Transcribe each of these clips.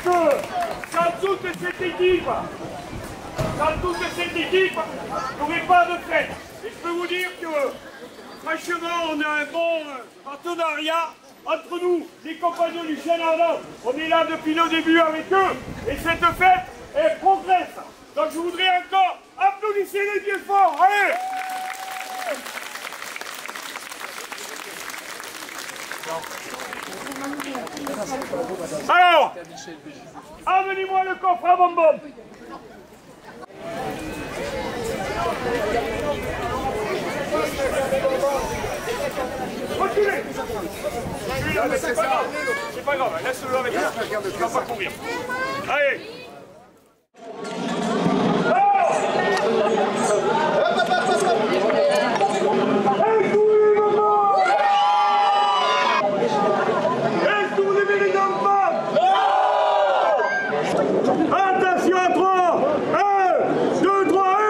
parce que sans toute cette équipe, n'aurait pas de fête. Et je peux vous dire que, franchement, on a un bon partenariat entre nous, les compagnons du Chêne Ardent. On est là depuis le début avec eux, et cette fête, elle progresse. Donc je voudrais encore applaudisser les pieds forts. Allez! Alors, amenez-moi le coffre à bonbons. Reculez. Celui-là, c'est pas grave. C'est pas grave, laisse-le avec moi. Il va pas courir. Allez. Attention à 3, 1, 2, 3, et...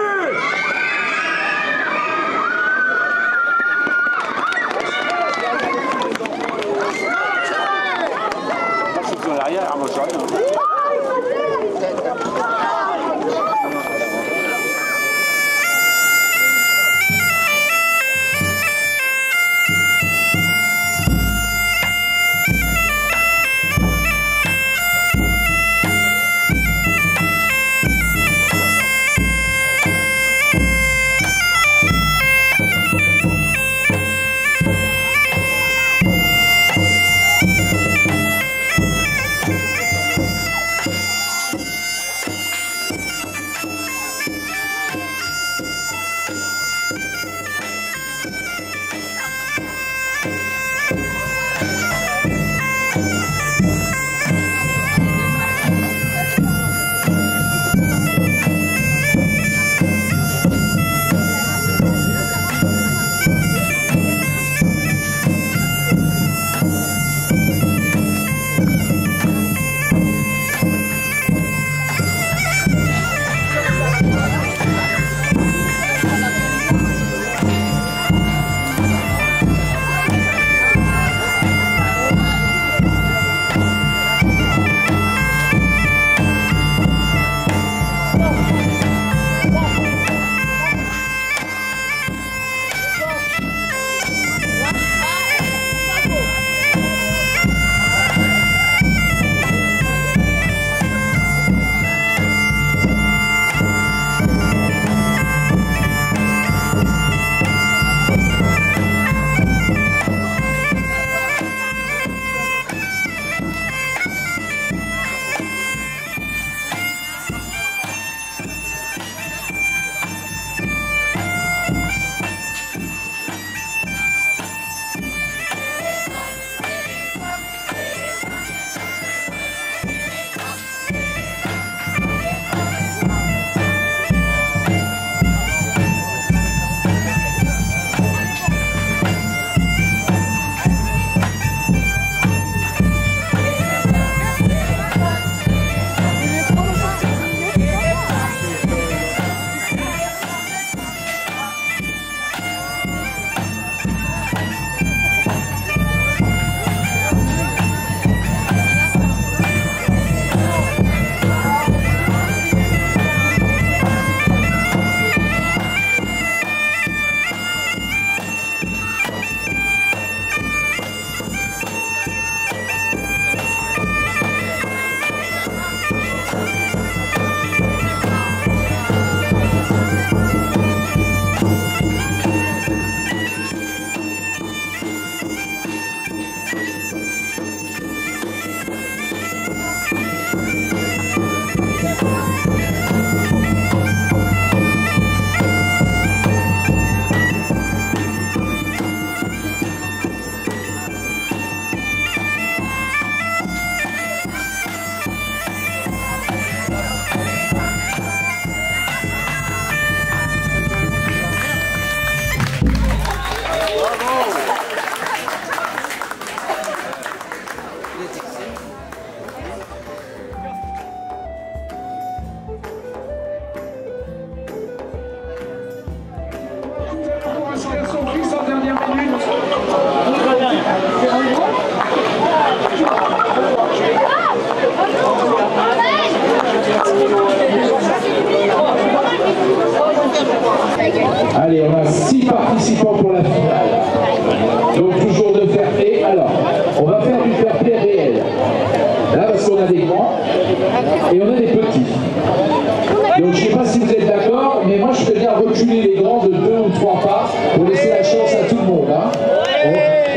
Je suis dans l'arrière, moi je rien.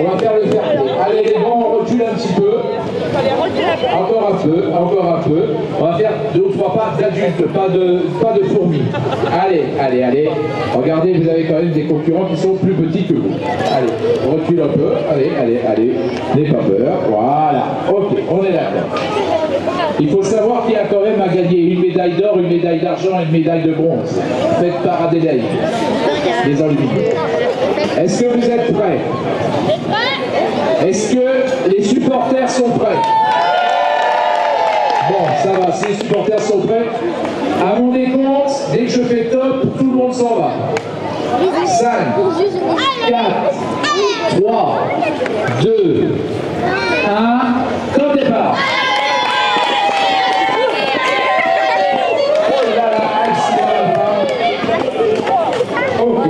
On va faire le fair play. Allez les grands, on recule un petit peu. Encore un peu, encore un peu. On va faire 2 ou 3 pas d'adultes, pas de fourmis. Allez, allez, allez. Regardez, vous avez quand même des concurrents qui sont plus petits que vous. Allez, on recule un peu. Allez, allez, allez. N'ayez pas peur. Voilà. Ok, on est d'accord. Il faut savoir qu'il y a quand même à gagner une médaille d'or, une médaille d'argent et une médaille de bronze. Faite par Adélaïde. Les enluminés. Est-ce que vous êtes prêts? Est-ce que les supporters sont prêts? Bon, ça va, si les supporters sont prêts, à mon décompte, dès que je fais top, tout le monde s'en va. 5, 4, 3, 2, 1, top départ. Oh là là, ok.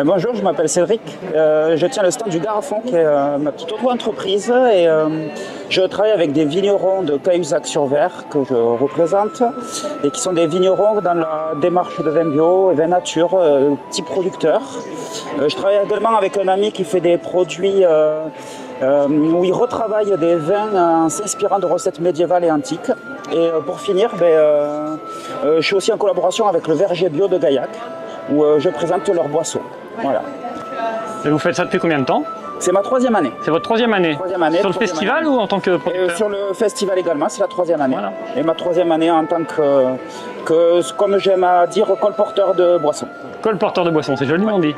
Bonjour, je m'appelle Cédric, je tiens le stand du Garafon qui est ma petite auto-entreprise et je travaille avec des vignerons de Cahuzac-sur-Ver que je représente et qui sont des vignerons dans la démarche de vin bio et vin nature, petits producteurs. Je travaille également avec un ami qui fait des produits où il retravaille des vins en s'inspirant de recettes médiévales et antiques. Et pour finir, je suis aussi en collaboration avec le verger bio de Gaillac où je présente leurs boissons. Voilà. Et vous faites ça depuis combien de temps? C'est ma 3e année. C'est votre 3e année? Sur le festival année. Ou en tant que producteur? Sur le festival également, c'est la 3e année. Voilà. Et ma 3e année en tant que comme j'aime à dire, colporteur de boissons. Colporteur de boissons, c'est joliment dit.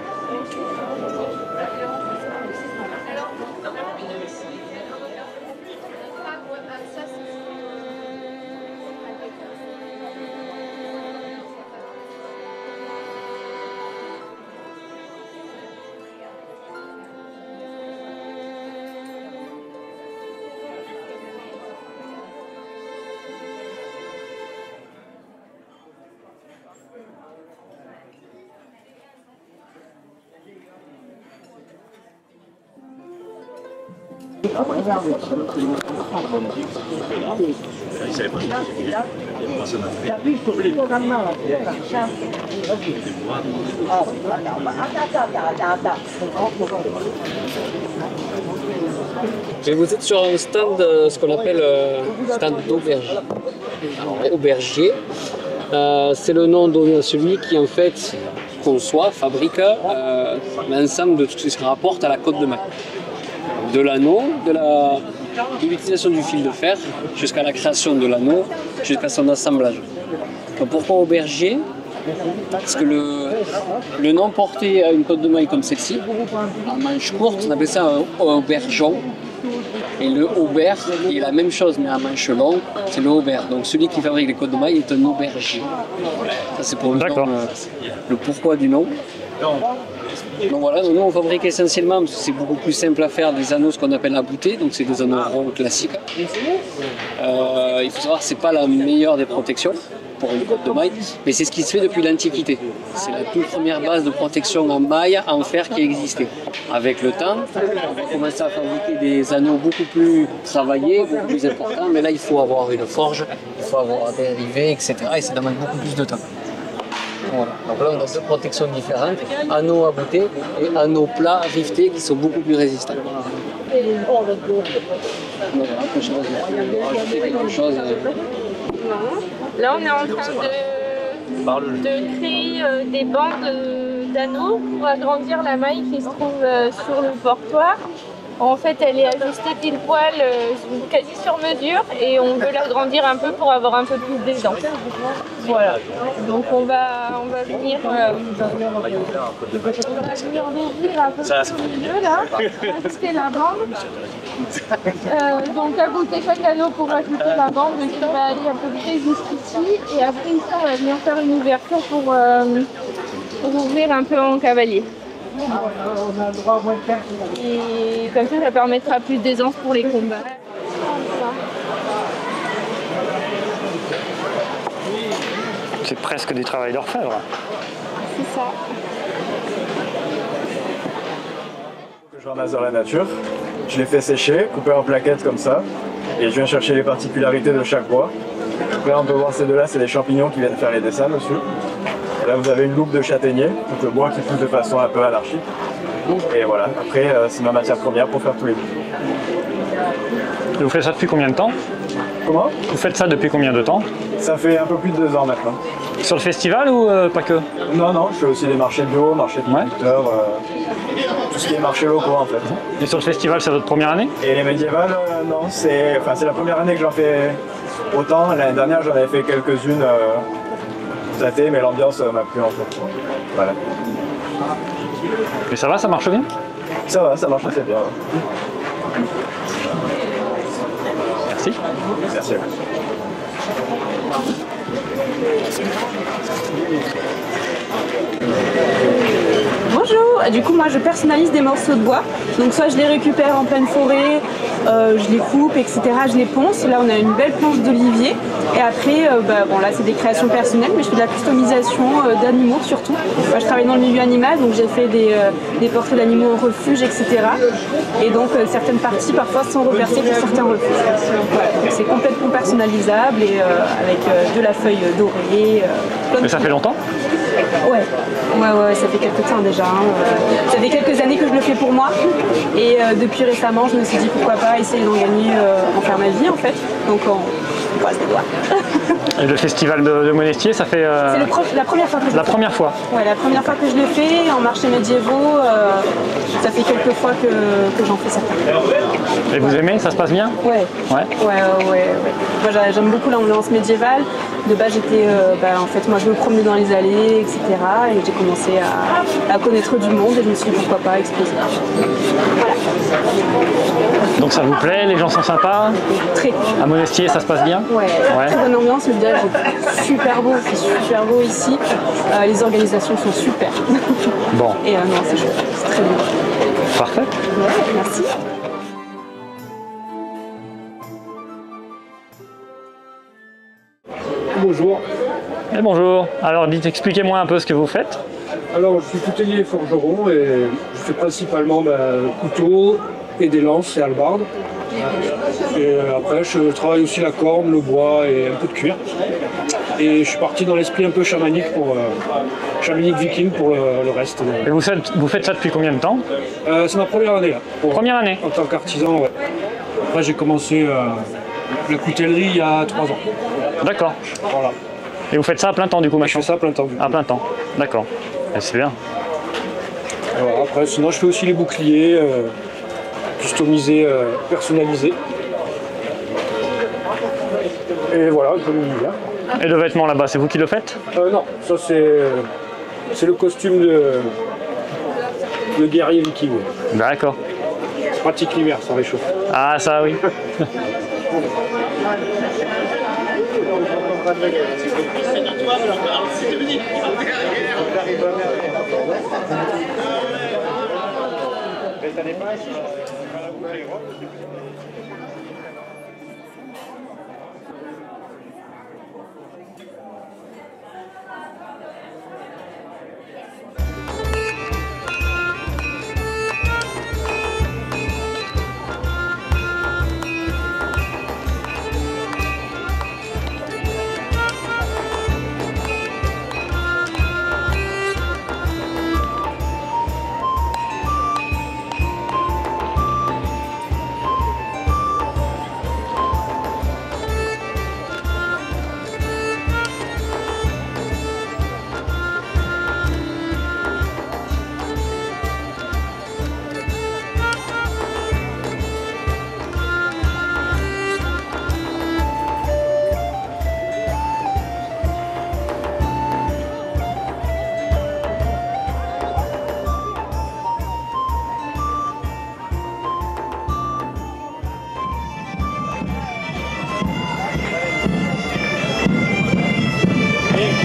Et vous êtes sur un stand, ce qu'on appelle stand d'auberge. Alors, aubergier, c'est le nom donné à celui qui en fait conçoit, fabrique l'ensemble de tout ce qui se rapporte à la côte de maille. De l'anneau, de l'utilisation du fil de fer, jusqu'à la création de l'anneau, jusqu'à son assemblage. Donc pourquoi aubergier? Parce que le nom porté à une côte de maille comme celle-ci, en manche courte, on appelle ça un aubergeon. Et le aubert est la même chose, mais à manche longue, c'est le aubert. Donc celui qui fabrique les côtes de maille est un auberger. Ça c'est pour le pourquoi du nom. Donc voilà, nous on fabrique essentiellement, parce que c'est beaucoup plus simple à faire, des anneaux ce qu'on appelle la bouteille, donc c'est des anneaux ronds classiques. Il faut savoir que ce n'est pas la meilleure des protections. pour une cotte de maille, mais c'est ce qui se fait depuis l'Antiquité. C'est la toute première base de protection en maille en fer qui existait. Avec le temps, on va commencer à fabriquer des anneaux beaucoup plus travaillés, beaucoup plus importants, mais là il faut avoir une forge, il faut avoir des rivets, etc. et ça demande beaucoup plus de temps. Voilà. Donc là on a deux protections différentes, anneaux aboutés et anneaux plats rivetés qui sont beaucoup plus résistants. Là, on est en train de créer des bandes d'anneaux pour agrandir la maille qui se trouve sur le portoir. En fait, elle est ajustée pile poil, quasi sur mesure, et on veut l'agrandir un peu pour avoir un peu plus d'aisance. Voilà. Donc on va venir ouvrir un peu plus au milieu là, ajouter la bande. Donc ajouter chaque anneau pour ajouter la bande qui va aller à peu près jusqu'ici, et après ici on va venir faire une ouverture pour ouvrir un peu en cavalier. Et comme ça permettra plus d'aisance pour les combats. C'est presque du travail d'orfèvre. C'est ça. Je ramasse dans la nature, je les fais sécher, couper en plaquettes comme ça, et je viens chercher les particularités de chaque bois. Là on peut voir ces deux-là, c'est des champignons qui viennent faire les dessins dessus. Et là vous avez une loupe de châtaignier, donc le bois qui pousse de façon un peu anarchique. Et voilà, après c'est ma matière première pour faire tous les bouts. Et vous faites ça depuis combien de temps? Comment? Vous faites ça depuis combien de temps? Ça fait un peu plus de 2 ans maintenant. Sur le festival ou pas que? Non, non, je fais aussi des marchés bio, marchés de producteurs, tout ce qui est marchés locaux en fait. Et sur le festival, c'est votre première année? Et les médiévales, non, c'est la première année que j'en fais autant. L'année dernière, j'en avais fait quelques-unes datées, mais l'ambiance m'a plu en fait. Voilà. Et ça va, ça marche bien? Ça va, ça marche assez bien. Merci. Merci. Bonjour, du coup moi je personnalise des morceaux de bois, donc soit je les récupère en pleine forêt, je les coupe, etc., je les ponce. Là on a une belle planche d'olivier, et après bon là c'est des créations personnelles, mais je fais de la customisation d'animaux surtout. Moi je travaille dans le milieu animal, donc j'ai fait des portraits d'animaux en refuge, etc. Et donc certaines parties parfois sont reversées pour certains refuges. Voilà, donc c'est complètement personnalisable, et avec de la feuille dorée. Et ça fait longtemps? Ouais, ça fait quelques temps déjà. Ça fait quelques années que je le fais pour moi, et depuis récemment je me suis dit pourquoi pas essayer d'en gagner, en faire ma vie en fait. Donc on croise les doigts. Et le festival de Monestier, ça fait... C'est la première fois que je le fais. La première fois? Ouais, la première fois que je le fais, en marchés médiévaux, ça fait quelques fois que j'en fais certains. Et vous aimez? Ça se passe bien? Ouais. Ouais. Moi j'aime beaucoup l'ambiance médiévale. De base j'étais, en fait moi je me promenais dans les allées, etc. Et j'ai commencé à connaître du monde, et je me suis dit pourquoi pas exploser. Voilà. Donc ça vous plaît? Les gens sont sympas? Très. À Monestier, ça se passe bien? Ouais. Très bonne ambiance, le village est super beau, c'est super beau ici. Les organisations sont super. Bon. Et non, c'est chouette, c'est très bien. Parfait. Ouais, merci. Bonjour. Et bonjour. Alors expliquez-moi un peu ce que vous faites. Alors je suis coutelier forgeron, et je fais principalement couteaux et des lances et hallebardes. Et après je travaille aussi la corne, le bois et un peu de cuir. Et je suis parti dans l'esprit un peu chamanique chamanique viking pour le reste. Et vous faites ça depuis combien de temps? C'est ma première année là. Première année? En tant qu'artisan, ouais. Après j'ai commencé la coutellerie il y a 3 ans. D'accord. Voilà. Et vous faites ça à plein temps du coup maintenant? Je fais ça à plein temps. À plein temps, d'accord. C'est bien. Voilà, après sinon je fais aussi les boucliers, customisés, personnalisés. Et voilà, un peu l'univers. Et le vêtement là-bas, c'est vous qui le faites? Non, ça c'est le costume de guerrier viking. D'accord. C'est pratique l'hiver, ça réchauffe. Ah ça oui.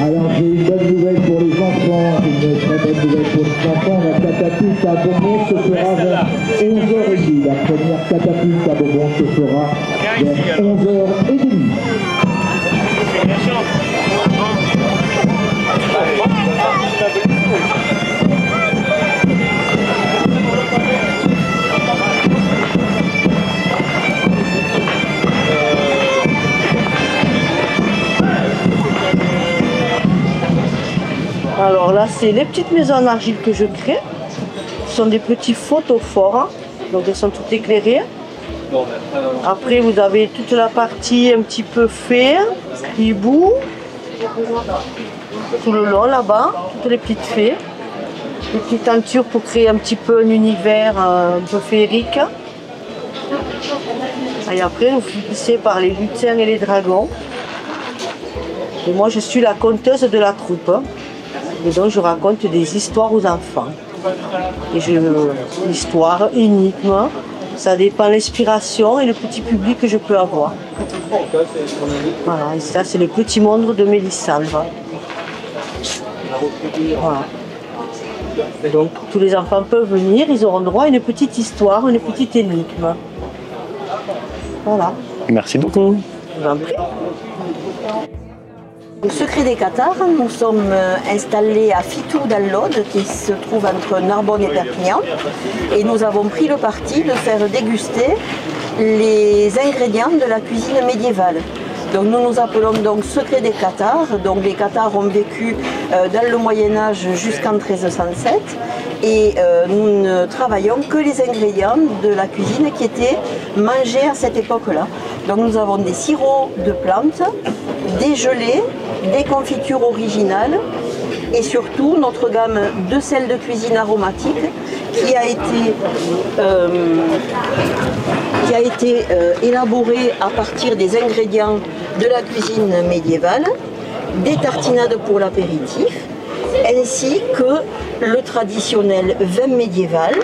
Alors j'ai une bonne nouvelle pour les enfants, une très bonne nouvelle pour les enfants. La catapulte à bonbons se fera vers 11h30. La première catapulte à bonbons se fera vers 11h30. Alors là, c'est les petites maisons en argile que je crée. Ce sont des petits photophores, donc elles sont toutes éclairées. Après, vous avez toute la partie un petit peu fée, hibou, tout le long là-bas, toutes les petites fées. Des petites tentures pour créer un petit peu un univers un peu féerique. Et après, vous finissez par les lutins et les dragons. Et moi, je suis la conteuse de la troupe. Et donc, je raconte des histoires aux enfants. Et j'ai une histoire, énigme. Ça dépend de l'inspiration et le petit public que je peux avoir. Voilà, et ça, c'est le petit monde de Mélisandre. Voilà. Et donc, tous les enfants peuvent venir, ils auront droit à une petite histoire, une petite énigme. Voilà. Merci beaucoup. Je vous en prie. Au Secret des Cathares, nous sommes installés à Fitou dans l'Aude, qui se trouve entre Narbonne et Perpignan. Et nous avons pris le parti de faire déguster les ingrédients de la cuisine médiévale. Donc nous nous appelons donc Secret des Cathares. Donc les Cathares ont vécu dans le Moyen-Âge jusqu'en 1307. Et nous ne travaillons que les ingrédients de la cuisine qui étaient mangés à cette époque-là. Donc nous avons des sirops de plantes, des gelées, des confitures originales et surtout notre gamme de sel de cuisine aromatique qui a été élaborée à partir des ingrédients de la cuisine médiévale, des tartinades pour l'apéritif, ainsi que le traditionnel vin médiéval,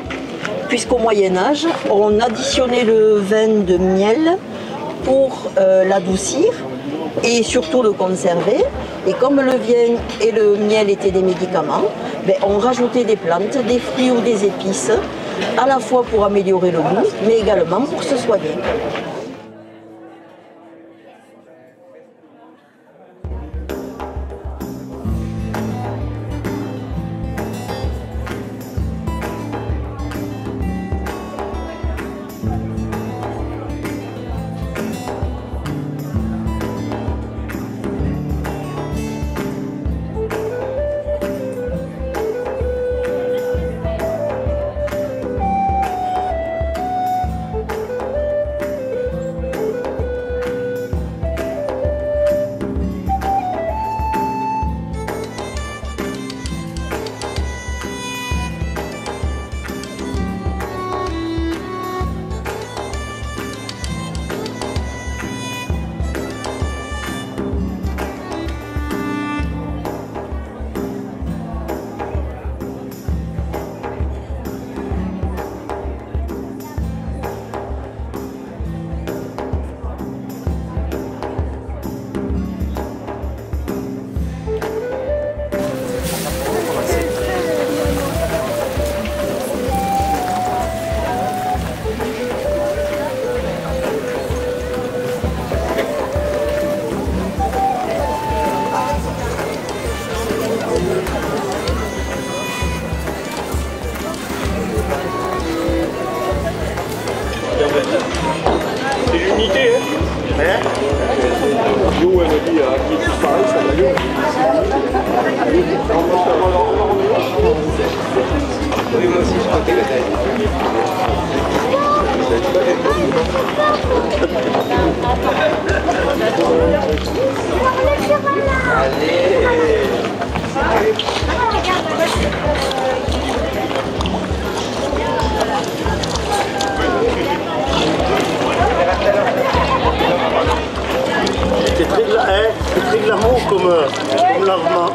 puisqu'au Moyen-Âge, on additionnait le vin de miel pour l'adoucir et surtout le conserver. Et comme le vin et le miel étaient des médicaments, on rajoutait des plantes, des fruits ou des épices, à la fois pour améliorer le goût, mais également pour se soigner. C'est l'unité, hein? L'eau, elle me dit, qui disparaît, ça va l'eau. Oui, moi aussi, je crois qu'elle est. C'est très glamour comme lavement.